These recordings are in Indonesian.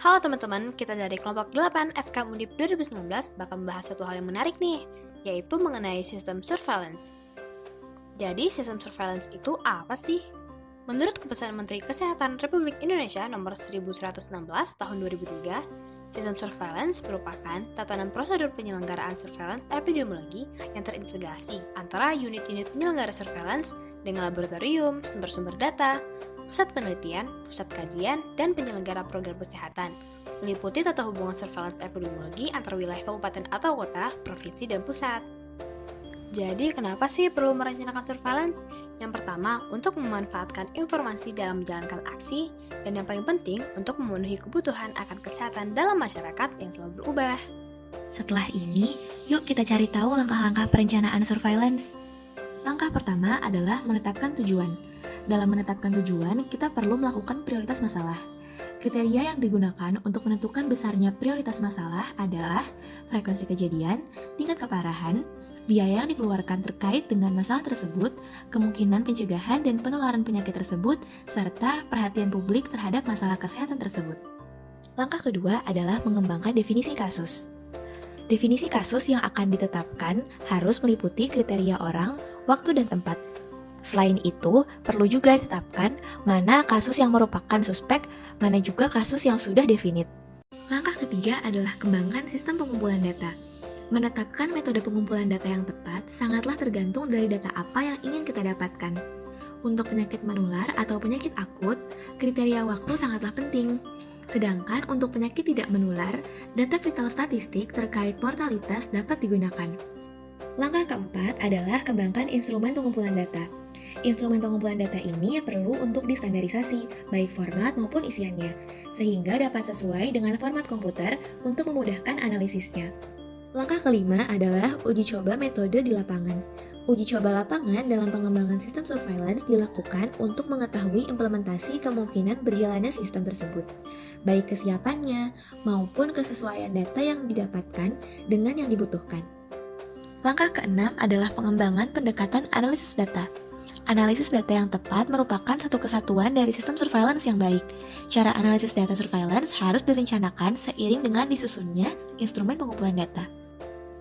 Halo teman-teman, kita dari kelompok 8 FK Undip 2019 bakal membahas satu hal yang menarik nih, yaitu mengenai sistem surveillance. Jadi, sistem surveillance itu apa sih? Menurut Keputusan Menteri Kesehatan Republik Indonesia nomor 1116 tahun 2003, sistem surveillance merupakan tatanan prosedur penyelenggaraan surveillance epidemiologi yang terintegrasi antara unit-unit penyelenggara surveillance dengan laboratorium, sumber-sumber data, pusat penelitian, pusat kajian, dan penyelenggara program kesehatan, meliputi tata hubungan surveillance epidemiologi antar wilayah kabupaten atau kota, provinsi, dan pusat. Jadi, kenapa sih perlu merencanakan surveillance? Yang pertama, untuk memanfaatkan informasi dalam menjalankan aksi, dan yang paling penting, untuk memenuhi kebutuhan akan kesehatan dalam masyarakat yang selalu berubah. Setelah ini, yuk kita cari tahu langkah-langkah perencanaan surveillance. Langkah pertama adalah menetapkan tujuan. Dalam menetapkan tujuan, kita perlu melakukan prioritas masalah. Kriteria yang digunakan untuk menentukan besarnya prioritas masalah adalah frekuensi kejadian, tingkat keparahan, biaya yang dikeluarkan terkait dengan masalah tersebut, kemungkinan pencegahan dan penularan penyakit tersebut, serta perhatian publik terhadap masalah kesehatan tersebut. Langkah kedua adalah mengembangkan definisi kasus. Definisi kasus yang akan ditetapkan harus meliputi kriteria orang, waktu, dan tempat. Selain itu, perlu juga ditetapkan mana kasus yang merupakan suspek, mana juga kasus yang sudah definit. Langkah ketiga adalah kembangkan sistem pengumpulan data. Menetapkan metode pengumpulan data yang tepat sangatlah tergantung dari data apa yang ingin kita dapatkan. Untuk penyakit menular atau penyakit akut, kriteria waktu sangatlah penting. Sedangkan untuk penyakit tidak menular, data vital statistik terkait mortalitas dapat digunakan. Langkah keempat adalah kembangkan instrumen pengumpulan data. Instrumen pengumpulan data ini perlu untuk distandarisasi, baik format maupun isiannya, sehingga dapat sesuai dengan format komputer untuk memudahkan analisisnya. Langkah kelima adalah uji coba metode di lapangan. Uji coba lapangan dalam pengembangan sistem surveillance dilakukan untuk mengetahui implementasi kemungkinan berjalannya sistem tersebut, baik kesiapannya maupun kesesuaian data yang didapatkan dengan yang dibutuhkan. Langkah keenam adalah pengembangan pendekatan analisis data. Analisis data yang tepat merupakan satu kesatuan dari sistem surveillance yang baik. Cara analisis data surveillance harus direncanakan seiring dengan disusunnya instrumen pengumpulan data.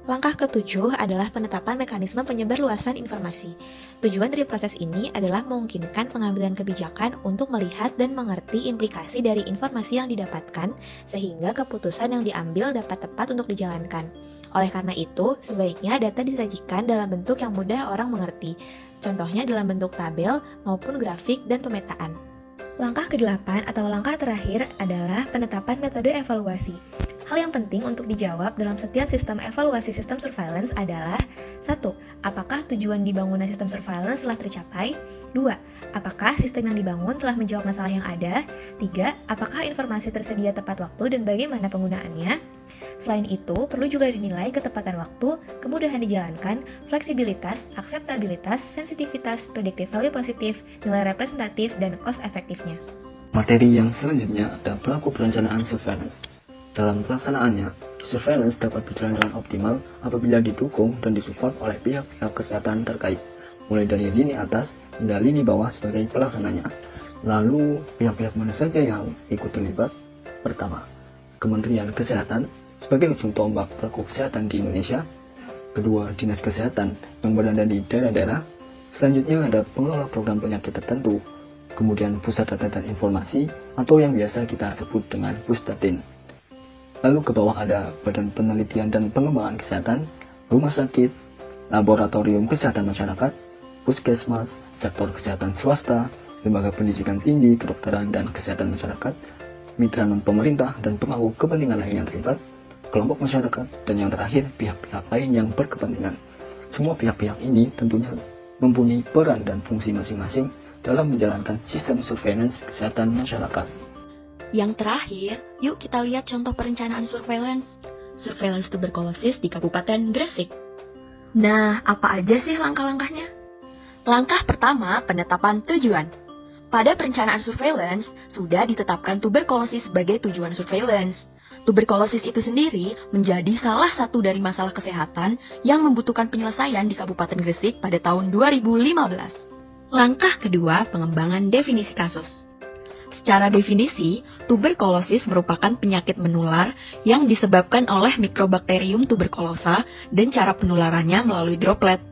Langkah ketujuh adalah penetapan mekanisme penyebarluasan informasi. Tujuan dari proses ini adalah memungkinkan pengambilan kebijakan untuk melihat dan mengerti implikasi dari informasi yang didapatkan, sehingga keputusan yang diambil dapat tepat untuk dijalankan. Oleh karena itu, sebaiknya data disajikan dalam bentuk yang mudah orang mengerti, contohnya dalam bentuk tabel maupun grafik dan pemetaan. Langkah ke-8 atau langkah terakhir adalah penetapan metode evaluasi. Hal yang penting untuk dijawab dalam setiap sistem evaluasi sistem surveillance adalah 1. Apakah tujuan dibangunnya sistem surveillance telah tercapai? 2. Apakah sistem yang dibangun telah menjawab masalah yang ada? 3. Apakah informasi tersedia tepat waktu dan bagaimana penggunaannya? Selain itu, perlu juga dinilai ketepatan waktu, kemudahan dijalankan, fleksibilitas, akseptabilitas, sensitivitas, predictive value positif, nilai representatif, dan cost efektifnya. Materi yang selanjutnya ada pelaku perencanaan surveillance. Dalam pelaksanaannya, surveillance dapat berjalan dengan optimal apabila didukung dan disupport oleh pihak-pihak kesehatan terkait, mulai dari lini atas hingga lini bawah sebagai pelaksananya. Lalu, pihak-pihak mana saja yang ikut terlibat? Pertama, Kementerian Kesehatan sebagai ujung tombak pelaku kesehatan di Indonesia. Kedua, Dinas Kesehatan yang berada di daerah-daerah. Selanjutnya ada pengelola program penyakit tertentu. Kemudian Pusat Data dan Informasi atau yang biasa kita sebut dengan Pusdatin. Lalu ke bawah ada Badan Penelitian dan Pengembangan Kesehatan, Rumah Sakit, Laboratorium Kesehatan Masyarakat, Puskesmas, Sektor Kesehatan Swasta, Lembaga Pendidikan Tinggi, Kedokteran dan Kesehatan Masyarakat, mitra non-pemerintah dan pemangku kepentingan lain yang terlibat, kelompok masyarakat, dan yang terakhir pihak-pihak lain yang berkepentingan. Semua pihak-pihak ini tentunya mempunyai peran dan fungsi masing-masing dalam menjalankan sistem surveillance kesehatan masyarakat. Yang terakhir, yuk kita lihat contoh perencanaan surveillance. Surveillance tuberkulosis di Kabupaten Gresik. Nah, apa aja sih langkah-langkahnya? Langkah pertama, penetapan tujuan. Pada perencanaan surveillance, sudah ditetapkan tuberkulosis sebagai tujuan surveillance. Tuberkulosis itu sendiri menjadi salah satu dari masalah kesehatan yang membutuhkan penyelesaian di Kabupaten Gresik pada tahun 2015. Langkah kedua, pengembangan definisi kasus. Secara definisi, tuberkulosis merupakan penyakit menular yang disebabkan oleh Mycobacterium tuberculosa dan cara penularannya melalui droplet.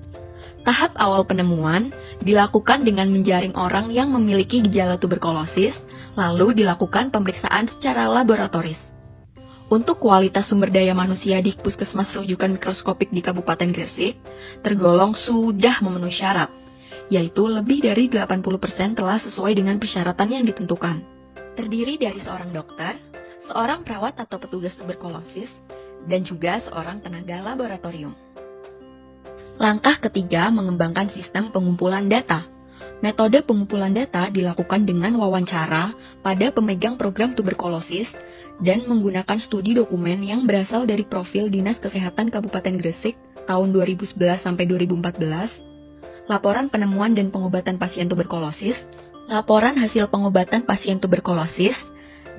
Tahap awal penemuan dilakukan dengan menjaring orang yang memiliki gejala tuberkulosis, lalu dilakukan pemeriksaan secara laboratoris. Untuk kualitas sumber daya manusia di Puskesmas Rujukan Mikroskopik di Kabupaten Gresik, tergolong sudah memenuhi syarat, yaitu lebih dari 80% telah sesuai dengan persyaratan yang ditentukan. Terdiri dari seorang dokter, seorang perawat atau petugas tuberkulosis, dan juga seorang tenaga laboratorium. Langkah ketiga, mengembangkan sistem pengumpulan data. Metode pengumpulan data dilakukan dengan wawancara pada pemegang program tuberkulosis dan menggunakan studi dokumen yang berasal dari profil Dinas Kesehatan Kabupaten Gresik tahun 2011 sampai 2014, laporan penemuan dan pengobatan pasien tuberkulosis, laporan hasil pengobatan pasien tuberkulosis,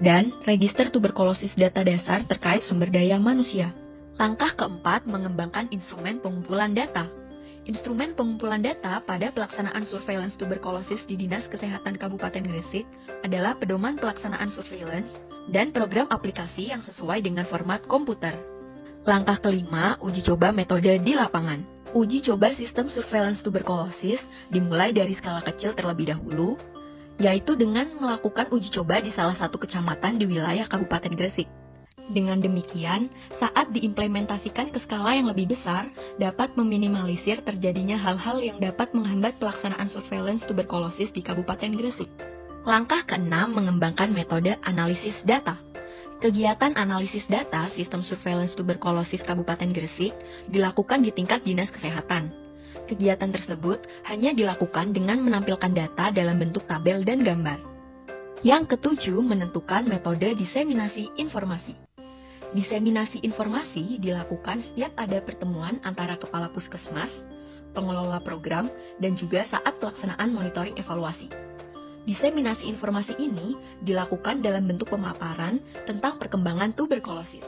dan register tuberkulosis data dasar terkait sumber daya manusia. Langkah keempat, mengembangkan instrumen pengumpulan data. Instrumen pengumpulan data pada pelaksanaan surveillance tuberkulosis di Dinas Kesehatan Kabupaten Gresik adalah pedoman pelaksanaan surveillance dan program aplikasi yang sesuai dengan format komputer. Langkah kelima, uji coba metode di lapangan. Uji coba sistem surveillance tuberkulosis dimulai dari skala kecil terlebih dahulu, yaitu dengan melakukan uji coba di salah satu kecamatan di wilayah Kabupaten Gresik. Dengan demikian, saat diimplementasikan ke skala yang lebih besar, dapat meminimalisir terjadinya hal-hal yang dapat menghambat pelaksanaan surveillance tuberkulosis di Kabupaten Gresik. Langkah keenam, mengembangkan metode analisis data. Kegiatan analisis data sistem surveillance tuberkulosis Kabupaten Gresik dilakukan di tingkat Dinas Kesehatan. Kegiatan tersebut hanya dilakukan dengan menampilkan data dalam bentuk tabel dan gambar. Yang ketujuh, menentukan metode diseminasi informasi. Diseminasi informasi dilakukan setiap ada pertemuan antara kepala puskesmas, pengelola program, dan juga saat pelaksanaan monitoring evaluasi. Diseminasi informasi ini dilakukan dalam bentuk pemaparan tentang perkembangan tuberkulosis.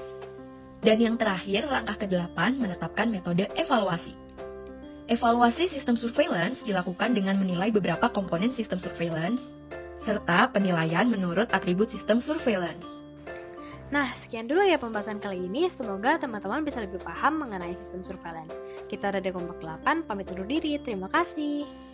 Dan yang terakhir, langkah ke-8, menetapkan metode evaluasi. Evaluasi sistem surveillance dilakukan dengan menilai beberapa komponen sistem surveillance, serta penilaian menurut atribut sistem surveillance. Nah, sekian dulu ya pembahasan kali ini. Semoga teman-teman bisa lebih paham mengenai sistem surveillance. Kita dari kelompok 8, pamit undur diri. Terima kasih.